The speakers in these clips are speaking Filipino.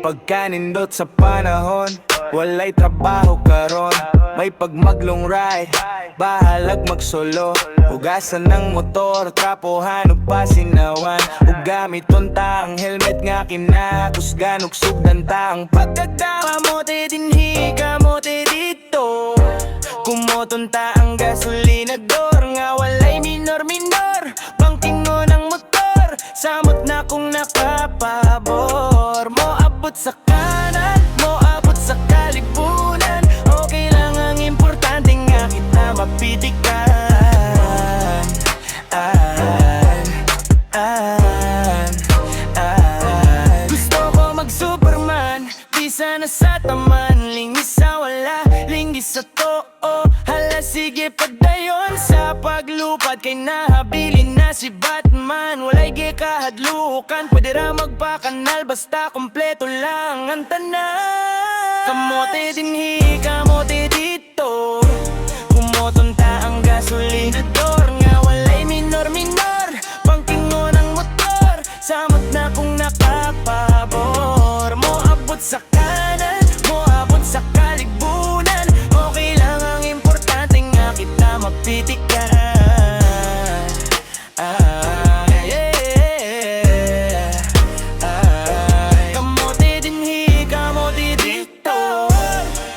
pagkanindot sa panahon, walay trabaho karon. May pagmaglong ride, bahalag magsolo. Hugasan ng motor, trapohan ug pasinawan. Ug gamit unta ang helmet nga kinakusgan ug sugdan ta ang pagkagdama mo te dinhi kamote dito. Kumotonta ang gasolinador nga walay minor-minor. Pangtingo ng motor, samot na kung nakapabor. Moabot sa kanan, moabot sa kalibunan. Okay lang ang importante nga kita mapitikan. Gusto ko mag-Superman, di sana sa taman. Lingis sa wala, lingis sa too. Hala sige padayon sa paglupad, kay nahabilin na si Batman. Walay gikahadlukan, pwede ra magpakanal basta kompleto lang ang tanan. Kamote dinhi, kamote dito. Kumotonta ang gasolinador nga walay minor-minor. Pangkingo ng motor, samot na kung nakapabor. Moabot sa kanan, moabot sa kalibunan. Okay lang ang importante nga kita mapitikan. Kamote dinhi, kamote dito.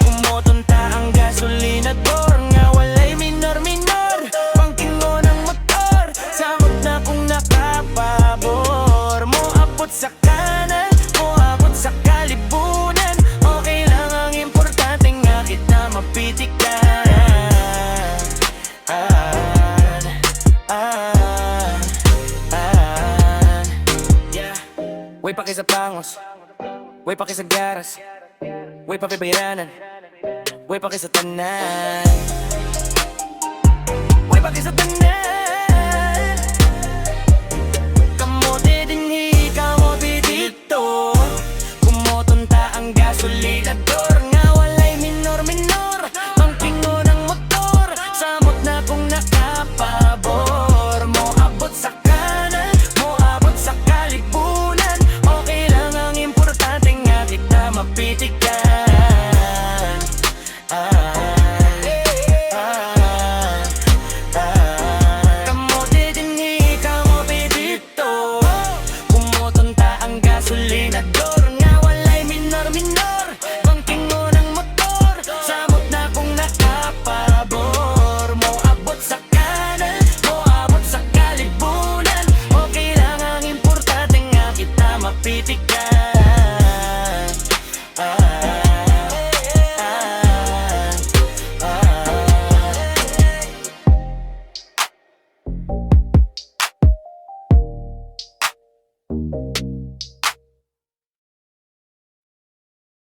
Kumotonta ang gasolinador nga walay minor-minor. Pangkingo ng motor, samot na kung nakapabor. Moabot sa kanan, moabot sa kalibunan. Okay lang ang importante nga kita mapitikan. Yeah. Way pa kay sa pangos, way pa kay sa garas, way pa kay bayranan, way pa kay sa tanan, way pa kay sa tanan.